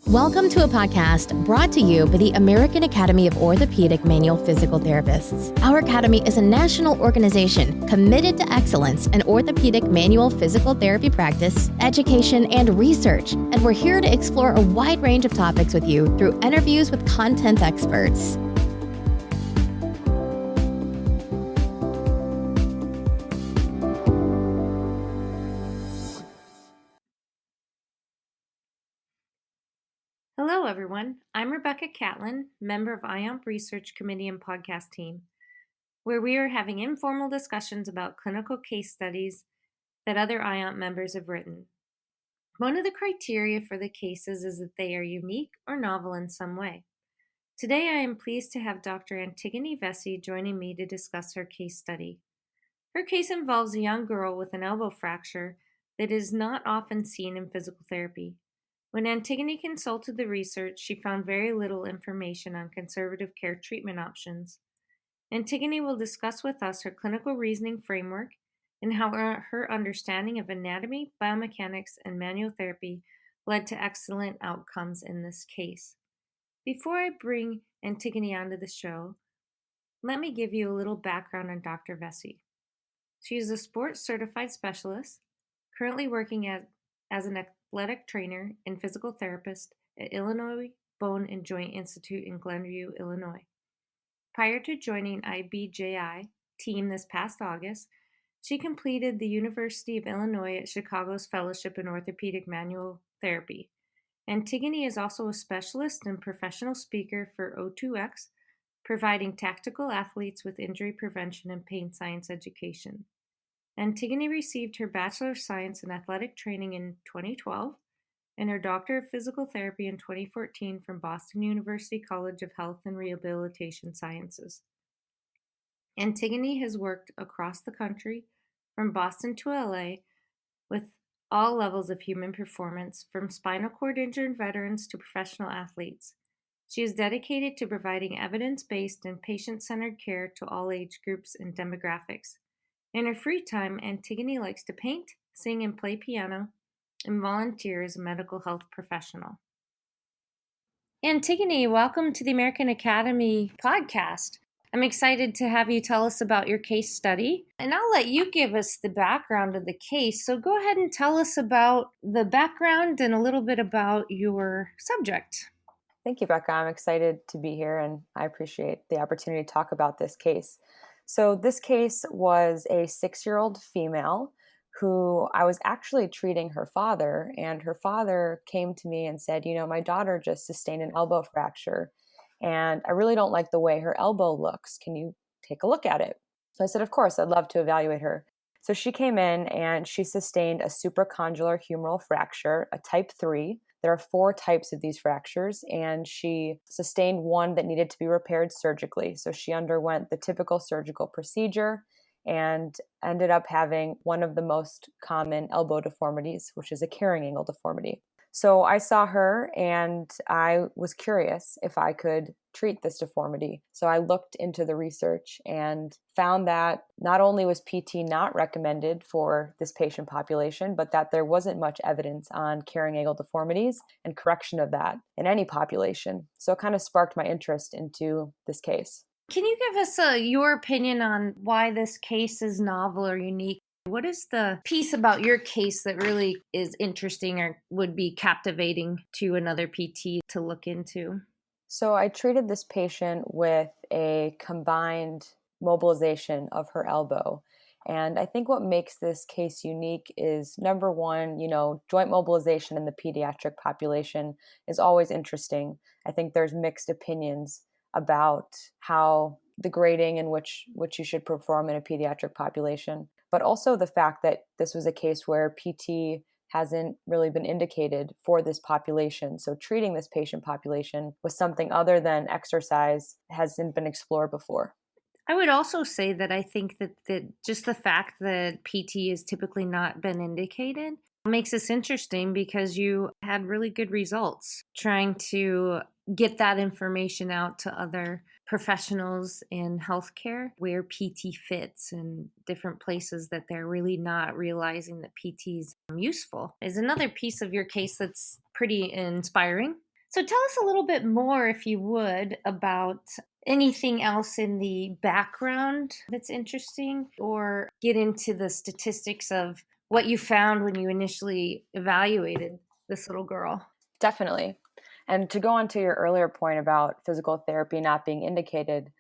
Welcome to a podcast brought to you by the American Academy of Orthopaedic Manual Physical Therapists. Our academy is a national organization committed to excellence in orthopedic manual physical therapy practice, education, and research, and we're here to explore a wide range of topics with you through interviews with content experts. Hello, everyone. I'm Becca Catlin, member of IOMP Research Committee and podcast team, where we are having informal discussions about clinical case studies that other IOMP members have written. One of the criteria for the cases is that they are unique or novel in some way. Today, I am pleased to have Dr. Antigone Vesci joining me to discuss her case study. Her case involves a young girl with an elbow fracture that is not often seen in physical therapy. When Antigone consulted the research, she found very little information on conservative care treatment options. Antigone will discuss with us her clinical reasoning framework and how her understanding of anatomy, biomechanics, and manual therapy led to excellent outcomes in this case. Before I bring Antigone onto the show, let me give you a little background on Dr. Vesci. She is a sports certified specialist, currently working as an athletic trainer and physical therapist at Illinois Bone and Joint Institute in Glenview, Illinois. Prior to joining IBJI team this past August, she completed the University of Illinois at Chicago's Fellowship in Orthopaedic Manual Therapy. Antigone is also a specialist and professional speaker for O2X, providing tactical athletes with injury prevention and pain science education. Antigone received her Bachelor of Science in Athletic Training in 2012 and her Doctor of Physical Therapy in 2014 from Boston University College of Health and Rehabilitation Sciences. Antigone has worked across the country, from Boston to LA, with all levels of human performance, from spinal cord injured veterans to professional athletes. She is dedicated to providing evidence-based and patient-centered care to all age groups and demographics. In her free time, Antigone likes to paint, sing, and play piano, and volunteer as a medical health professional. Antigone, welcome to the American Academy podcast. I'm excited to have you tell us about your case study, and I'll let you give us the background of the case. So go ahead and tell us about the background and a little bit about your subject. Thank you, Becca. I'm excited to be here, and I appreciate the opportunity to talk about this case. So this case was a 6-year-old female who I was actually treating her father, and her father came to me and said, my daughter just sustained an elbow fracture, and I really don't like the way her elbow looks. Can you take a look at it? So I said, of course, I'd love to evaluate her. So she came in and she sustained a supracondylar humeral fracture, a type 3. There are 4 types of these fractures, and she sustained one that needed to be repaired surgically. So she underwent the typical surgical procedure and ended up having one of the most common elbow deformities, which is a carrying angle deformity. So I saw her and I was curious if I could treat this deformity. So I looked into the research and found that not only was PT not recommended for this patient population, but that there wasn't much evidence on carrying angle deformities and correction of that in any population. So it kind of sparked my interest into this case. Can you give us your opinion on why this case is novel or unique? What is the piece about your case that really is interesting or would be captivating to another PT to look into? So I treated this patient with a combined mobilization of her elbow. And I think what makes this case unique is, number one, joint mobilization in the pediatric population is always interesting. I think there's mixed opinions about how the grading in which you should perform in a pediatric population, but also the fact that this was a case where PT hasn't really been indicated for this population. So treating this patient population with something other than exercise hasn't been explored before. I would also say that I think that just the fact that PT has typically not been indicated makes this interesting because you had really good results trying to get that information out to other professionals in healthcare where PT fits in different places that they're really not realizing that PT is useful is another piece of your case that's pretty inspiring. So tell us a little bit more, if you would, about anything else in the background that's interesting, or get into the statistics of what you found when you initially evaluated this little girl. Definitely. And to go on to your earlier point about physical therapy not being indicated,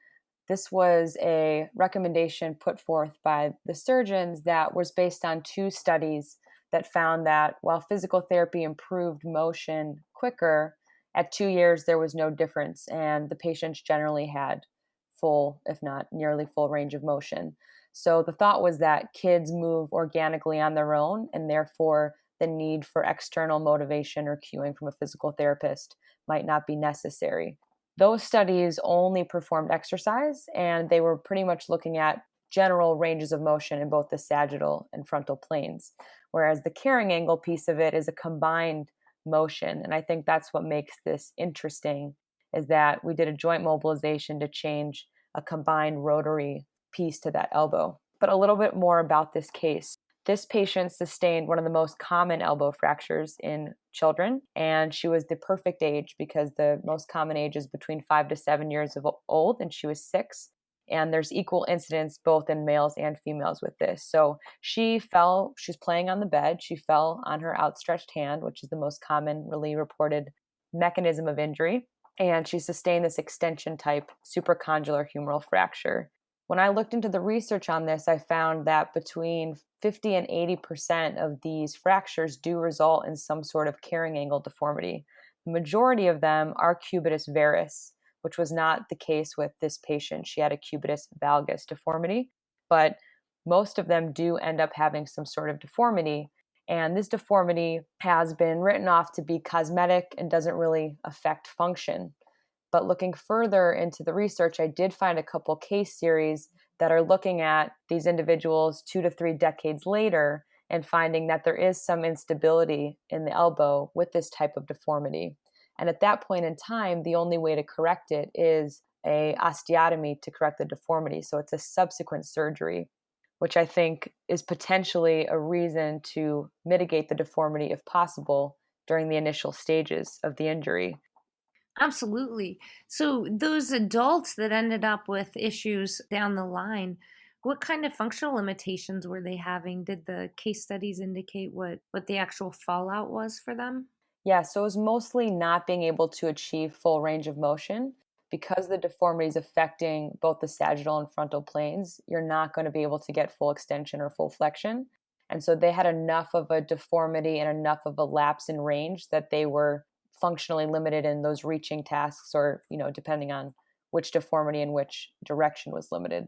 this was a recommendation put forth by the surgeons that was based on two studies that found that while physical therapy improved motion quicker, at 2 years there was no difference, and the patients generally had full, if not nearly full, range of motion. So the thought was that kids move organically on their own, and therefore the need for external motivation or cueing from a physical therapist might not be necessary. Those studies only performed exercise, and they were pretty much looking at general ranges of motion in both the sagittal and frontal planes. Whereas the carrying angle piece of it is a combined motion. And I think that's what makes this interesting, is that we did a joint mobilization to change a combined rotary piece to that elbow. But a little bit more about this case. This patient sustained one of the most common elbow fractures in children, and she was the perfect age because the most common age is between 5 to 7 years old, and she was 6. And there's equal incidence both in males and females with this. So she fell, she's playing on the bed. She fell on her outstretched hand, which is the most commonly reported mechanism of injury. And she sustained this extension type supracondylar humeral fracture. When I looked into the research on this, I found that between 50 and 80% of these fractures do result in some sort of carrying angle deformity. The majority of them are cubitus varus, which was not the case with this patient. She had a cubitus valgus deformity, but most of them do end up having some sort of deformity. And this deformity has been written off to be cosmetic and doesn't really affect function. But looking further into the research, I did find a couple case series that are looking at these individuals 2 to 3 decades later and finding that there is some instability in the elbow with this type of deformity. And at that point in time, the only way to correct it is a osteotomy to correct the deformity. So it's a subsequent surgery, which I think is potentially a reason to mitigate the deformity if possible during the initial stages of the injury. Absolutely. So those adults that ended up with issues down the line, what kind of functional limitations were they having? Did the case studies indicate what the actual fallout was for them? Yeah, so it was mostly not being able to achieve full range of motion. Because the deformity is affecting both the sagittal and frontal planes, you're not going to be able to get full extension or full flexion. And so they had enough of a deformity and enough of a lapse in range that they were functionally limited in those reaching tasks, or, depending on which deformity and which direction was limited.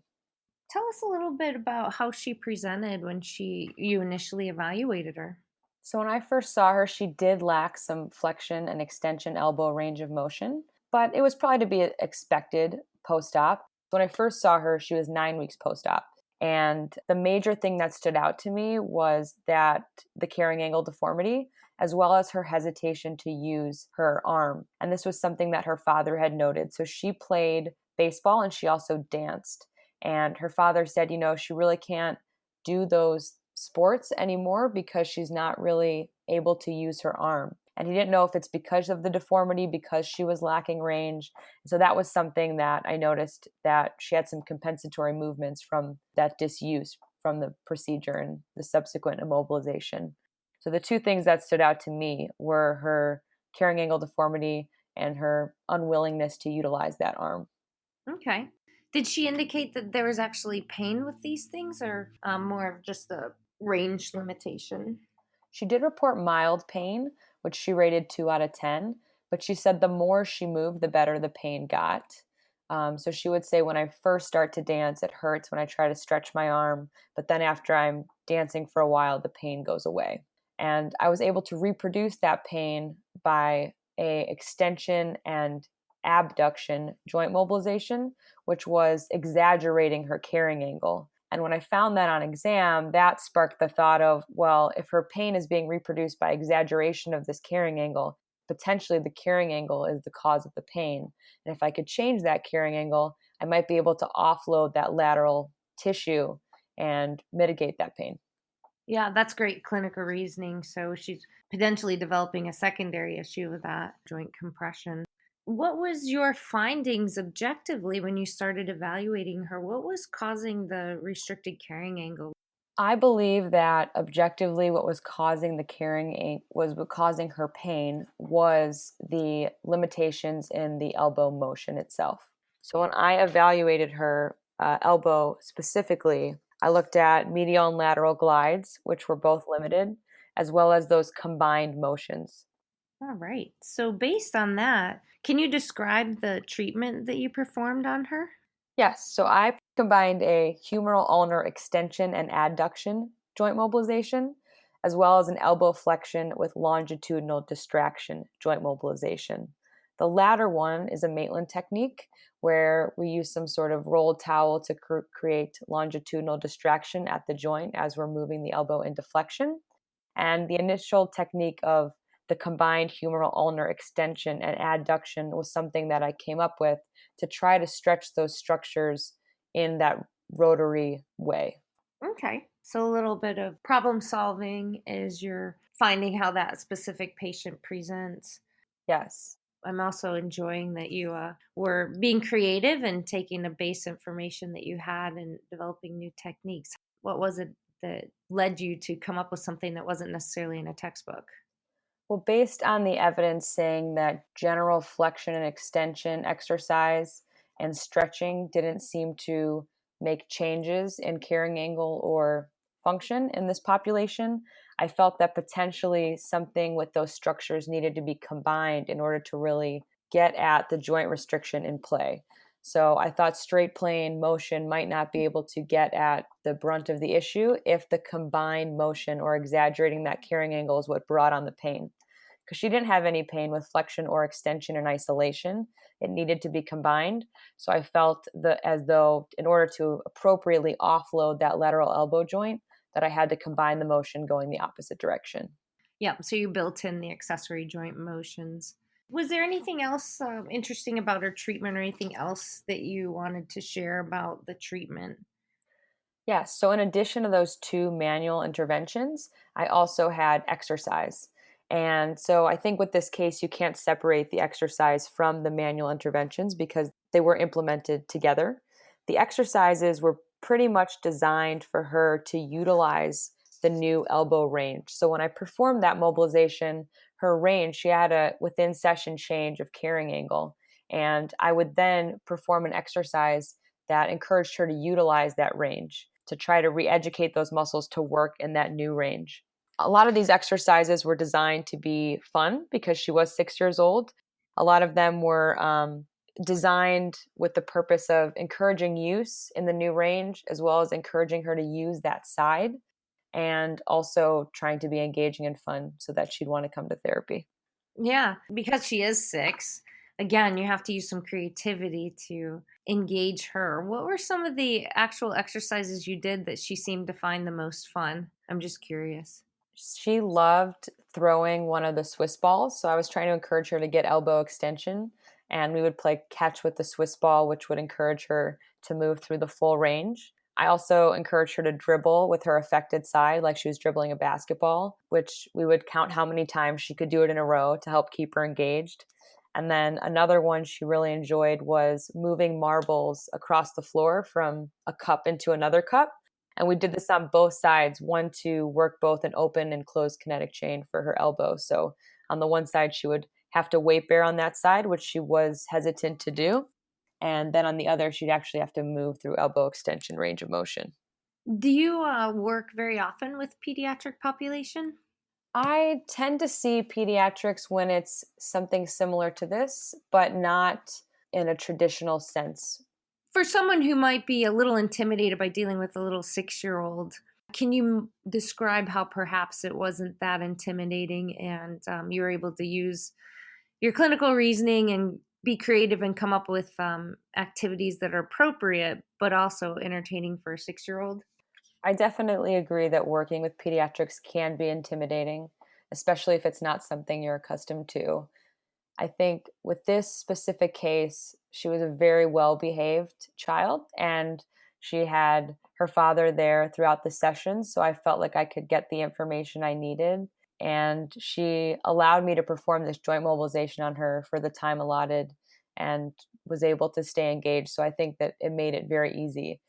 Tell us a little bit about how she presented when you initially evaluated her. So when I first saw her, she did lack some flexion and extension elbow range of motion, but it was probably to be expected post-op. When I first saw her, she was 9 weeks post-op. And the major thing that stood out to me was that the carrying angle deformity, as well as her hesitation to use her arm. And this was something that her father had noted. So she played baseball and she also danced. And her father said, she really can't do those sports anymore because she's not really able to use her arm. And he didn't know if it's because of the deformity, because she was lacking range. So that was something that I noticed, that she had some compensatory movements from that disuse from the procedure and the subsequent immobilization. So the two things that stood out to me were her carrying angle deformity and her unwillingness to utilize that arm. Okay. Did she indicate that there was actually pain with these things, or more of just a range limitation? She did report mild pain, which she rated 2 out of 10, but she said the more she moved, the better the pain got. So she would say, when I first start to dance, it hurts when I try to stretch my arm, but then after I'm dancing for a while, the pain goes away. And I was able to reproduce that pain by a extension and abduction joint mobilization, which was exaggerating her carrying angle. And when I found that on exam, that sparked the thought of, well, if her pain is being reproduced by exaggeration of this carrying angle, potentially the carrying angle is the cause of the pain. And if I could change that carrying angle, I might be able to offload that lateral tissue and mitigate that pain. Yeah, that's great clinical reasoning. So she's potentially developing a secondary issue with that joint compression. What was your findings objectively when you started evaluating her? What was causing the restricted carrying angle? I believe that objectively what was causing what causing her pain was the limitations in the elbow motion itself. So when I evaluated her elbow specifically, I looked at medial and lateral glides, which were both limited, as well as those combined motions. All right. So based on that, can you describe the treatment that you performed on her? Yes, so I combined a humeral ulnar extension and adduction joint mobilization, as well as an elbow flexion with longitudinal distraction joint mobilization. The latter one is a Maitland technique where we use some sort of rolled towel to create longitudinal distraction at the joint as we're moving the elbow into flexion. And the initial technique of the combined humeral ulnar extension and adduction was something that I came up with to try to stretch those structures in that rotary way. Okay. So a little bit of problem solving as you're finding how that specific patient presents. Yes. I'm also enjoying that you were being creative and taking the base information that you had and developing new techniques. What was it that led you to come up with something that wasn't necessarily in a textbook? Well, based on the evidence saying that general flexion and extension exercise and stretching didn't seem to make changes in carrying angle or function in this population, I felt that potentially something with those structures needed to be combined in order to really get at the joint restriction in play. So I thought straight plane motion might not be able to get at the brunt of the issue if the combined motion or exaggerating that carrying angle is what brought on the pain, because she didn't have any pain with flexion or extension in isolation. It needed to be combined. So I felt as though in order to appropriately offload that lateral elbow joint, that I had to combine the motion going the opposite direction. Yeah, so you built in the accessory joint motions. Was there anything else interesting about her treatment or anything else that you wanted to share about the treatment? Yes. So, in addition to those two manual interventions, I also had exercise. And so, I think with this case, you can't separate the exercise from the manual interventions because they were implemented together. The exercises were pretty much designed for her to utilize the new elbow range. So, when I performed that mobilization, her range, she had a within session change of carrying angle. And I would then perform an exercise that encouraged her to utilize that range to try to re-educate those muscles to work in that new range. A lot of these exercises were designed to be fun because she was 6 years old. A lot of them were designed with the purpose of encouraging use in the new range, as well as encouraging her to use that side, and also trying to be engaging and fun so that she'd want to come to therapy. Yeah, because she is 6. Again, you have to use some creativity to engage her. What were some of the actual exercises you did that she seemed to find the most fun? I'm just curious. She loved throwing one of the Swiss balls. So I was trying to encourage her to get elbow extension. And we would play catch with the Swiss ball, which would encourage her to move through the full range. I also encouraged her to dribble with her affected side, like she was dribbling a basketball, which we would count how many times she could do it in a row to help keep her engaged. And then another one she really enjoyed was moving marbles across the floor from a cup into another cup. And we did this on both sides, one to work both an open and closed kinetic chain for her elbow. So on the one side, she would have to weight bear on that side, which she was hesitant to do. And then on the other, she'd actually have to move through elbow extension range of motion. Do you work very often with pediatric population? I tend to see pediatrics when it's something similar to this, but not in a traditional sense. For someone who might be a little intimidated by dealing with a little 6-year-old, can you describe how perhaps it wasn't that intimidating and you were able to use your clinical reasoning and be creative and come up with activities that are appropriate but also entertaining for a 6-year-old? I definitely agree that working with pediatrics can be intimidating, especially if it's not something you're accustomed to. I think with this specific case, she was a very well behaved child, and She had her father there throughout the session, so I felt like I could get the information I needed. And she allowed me to perform this joint mobilization on her for the time allotted and was able to stay engaged. So I think that it made it very easy.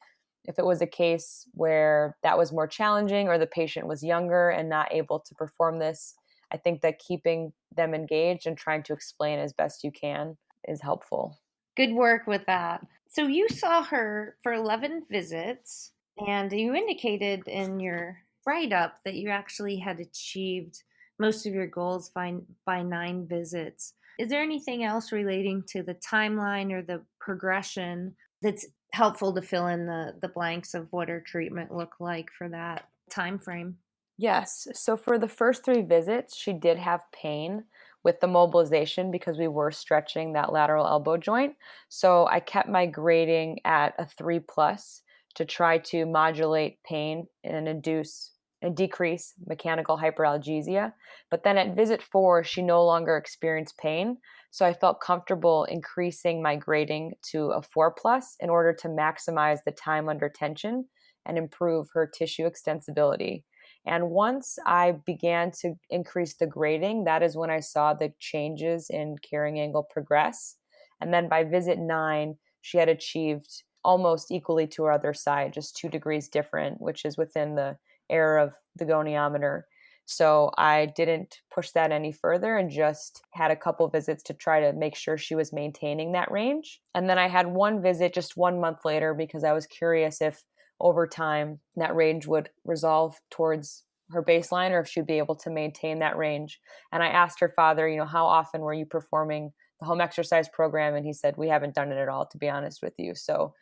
If it was a case where that was more challenging or the patient was younger and not able to perform this, I think that keeping them engaged and trying to explain as best you can is helpful. Good work with that. So you saw her for 11 visits, and you indicated in your write-up that you actually had achieved most of your goals by 9 visits. Is there anything else relating to the timeline or the progression that's helpful to fill in the blanks of what her treatment looked like for that time frame? Yes. So for the first 3 visits, she did have pain with the mobilization because we were stretching that lateral elbow joint. So I kept my grading at a 3 plus to try to modulate pain and induce and decrease mechanical hyperalgesia. But then at visit 4, she no longer experienced pain. So I felt comfortable increasing my grading to a 4 plus in order to maximize the time under tension and improve her tissue extensibility. And once I began to increase the grading, that is when I saw the changes in carrying angle progress. And then by visit 9, she had achieved almost equally to her other side, just 2 degrees different, which is within the error of the goniometer. So I didn't push that any further and just had a couple visits to try to make sure she was maintaining that range. And then I had one visit just 1 month later because I was curious if over time that range would resolve towards her baseline or if she'd be able to maintain that range. And I asked her father, how often were you performing the home exercise program? And he said, we haven't done it at all, to be honest with you. So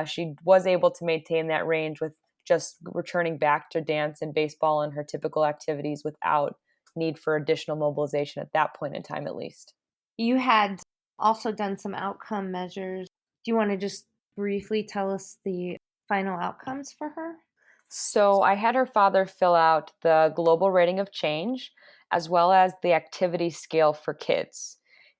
she was able to maintain that range with just returning back to dance and baseball and her typical activities without need for additional mobilization at that point in time, at least. You had also done some outcome measures. Do you want to just briefly tell us the final outcomes for her? So I had her father fill out the global rating of change as well as the activity scale for kids.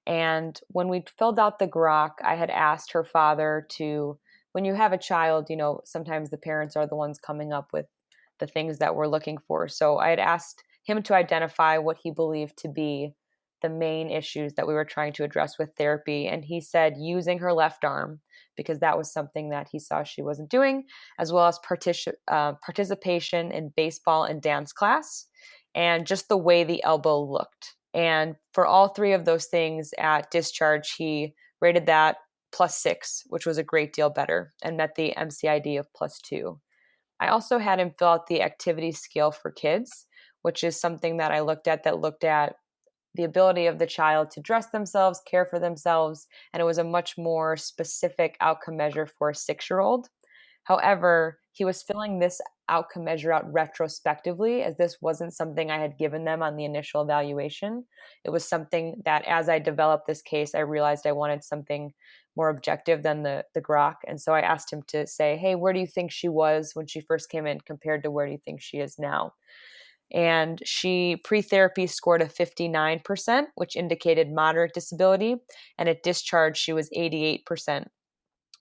And when we filled out the grok, I had asked her father to, when you have a child, sometimes the parents are the ones coming up with the things that we're looking for. So I had asked him to identify what he believed to be the main issues that we were trying to address with therapy. And he said using her left arm, because that was something that he saw she wasn't doing, as well as participation in baseball and dance class, and just the way the elbow looked. And for all 3 of those things at discharge, he rated that +6, which was a great deal better, and met the MCID of +2. I also had him fill out the activity scale for kids, which is something that I looked at the ability of the child to dress themselves, care for themselves, and it was a much more specific outcome measure for a 6-year-old. However, he was filling this outcome measure out retrospectively, as this wasn't something I had given them on the initial evaluation. It was something that as I developed this case, I realized I wanted something more objective than the grok. And so I asked him to say, hey, where do you think she was when she first came in compared to where do you think she is now? And she pre-therapy scored a 59%, which indicated moderate disability. And at discharge, she was 88%,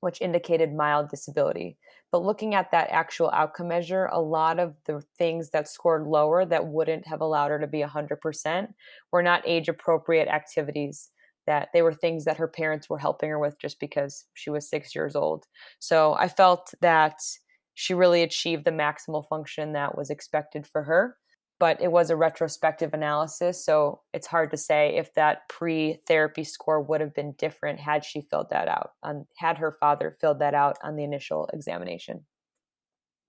which indicated mild disability. But looking at that actual outcome measure, a lot of the things that scored lower that wouldn't have allowed her to be 100% were not age-appropriate activities, that they were things that her parents were helping her with just because she was 6 years old. So I felt that she really achieved the maximal function that was expected for her. But it was a retrospective analysis, so it's hard to say if that pre-therapy score would have been different had she filled that out, had her father filled that out on the initial examination.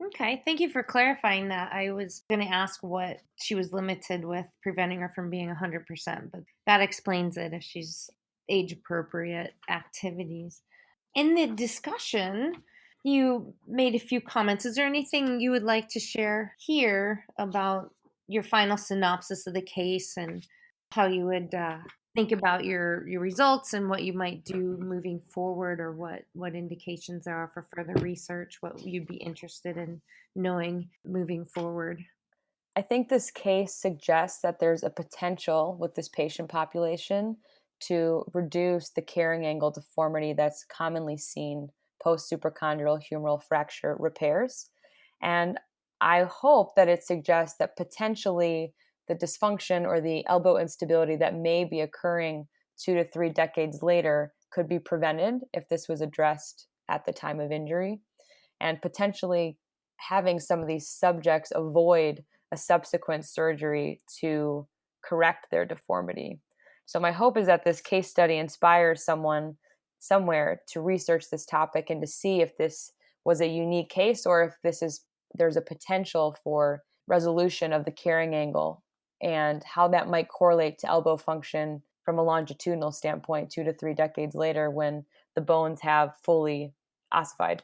Okay, thank you for clarifying that. I was going to ask what she was limited with preventing her from being 100%, but that explains it if she's age appropriate activities. In the discussion, you made a few comments. Is there anything you would like to share here about your final synopsis of the case and how you would think about your results and what you might do moving forward, or what indications there are for further research, what you'd be interested in knowing moving forward? I think this case suggests that there's a potential with this patient population to reduce the carrying angle deformity that's commonly seen post-supracondylar humeral fracture repairs. And I hope that it suggests that potentially the dysfunction or the elbow instability that may be occurring 2 to 3 decades later could be prevented if this was addressed at the time of injury, and potentially having some of these subjects avoid a subsequent surgery to correct their deformity. So my hope is that this case study inspires someone somewhere to research this topic and to see if this was a unique case or if there's a potential for resolution of the carrying angle and how that might correlate to elbow function from a longitudinal standpoint 2 to 3 decades later when the bones have fully ossified.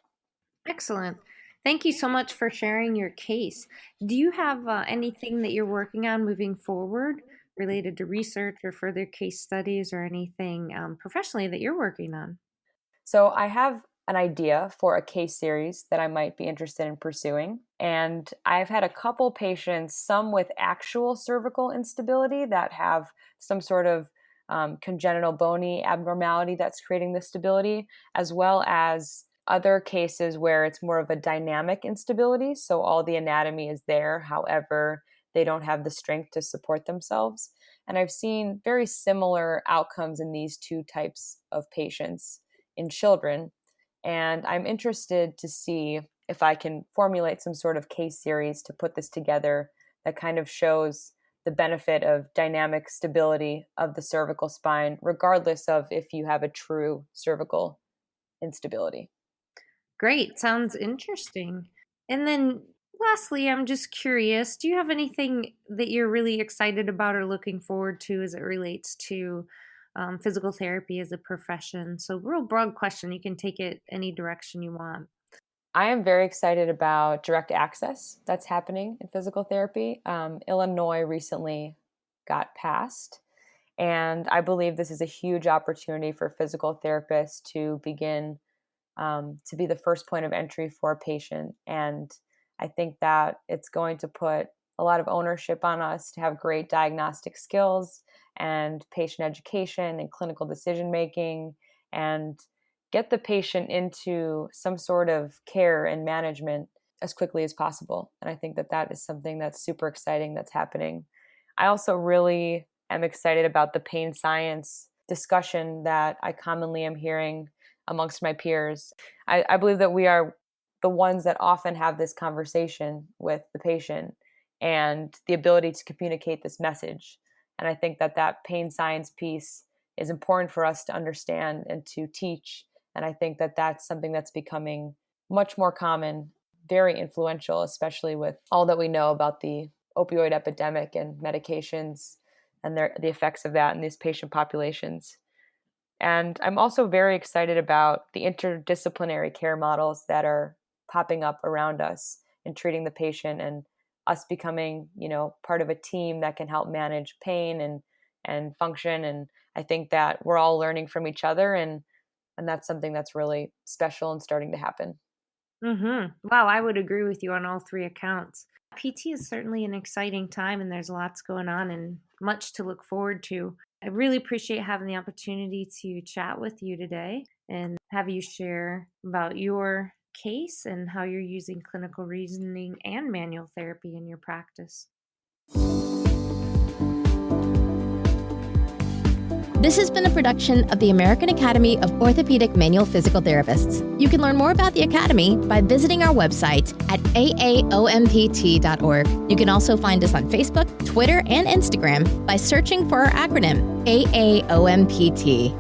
Excellent. Thank you so much for sharing your case. Do you have anything that you're working on moving forward related to research or further case studies or anything professionally that you're working on? So I have an idea for a case series that I might be interested in pursuing. And I've had a couple patients, some with actual cervical instability that have some sort of congenital bony abnormality that's creating the stability, as well as other cases where it's more of a dynamic instability. So all the anatomy is there. However, they don't have the strength to support themselves. And I've seen very similar outcomes in these two types of patients in children. And I'm interested to see if I can formulate some sort of case series to put this together that kind of shows the benefit of dynamic stability of the cervical spine, regardless of if you have a true cervical instability. Great. Sounds interesting. And then lastly, I'm just curious, do you have anything that you're really excited about or looking forward to as it relates to physical therapy as a profession? So real broad question. You can take it any direction you want. I am very excited about direct access that's happening in physical therapy. Illinois recently got passed, and I believe this is a huge opportunity for physical therapists to begin to be the first point of entry for a patient. And I think that it's going to put a lot of ownership on us to have great diagnostic skills and patient education and clinical decision making and get the patient into some sort of care and management as quickly as possible. And I think that that is something that's super exciting that's happening. I also really am excited about the pain science discussion that I commonly am hearing amongst my peers. I believe that we are the ones that often have this conversation with the patient and the ability to communicate this message. And I think that that pain science piece is important for us to understand and to teach. And I think that that's something that's becoming much more common, very influential, especially with all that we know about the opioid epidemic and medications and the effects of that in these patient populations. And I'm also very excited about the interdisciplinary care models that are popping up around us in treating the patient and us becoming, part of a team that can help manage pain and function. And I think that we're all learning from each other, and that's something that's really special and starting to happen. Wow, I would agree with you on all three accounts. PT is certainly an exciting time, and there's lots going on and much to look forward to. I really appreciate having the opportunity to chat with you today and have you share about your case and how you're using clinical reasoning and manual therapy in your practice. This has been a production of the American Academy of Orthopaedic Manual Physical Therapists. You can learn more about the Academy by visiting our website at aaompt.org. You can also find us on Facebook, Twitter, and Instagram by searching for our acronym AAOMPT.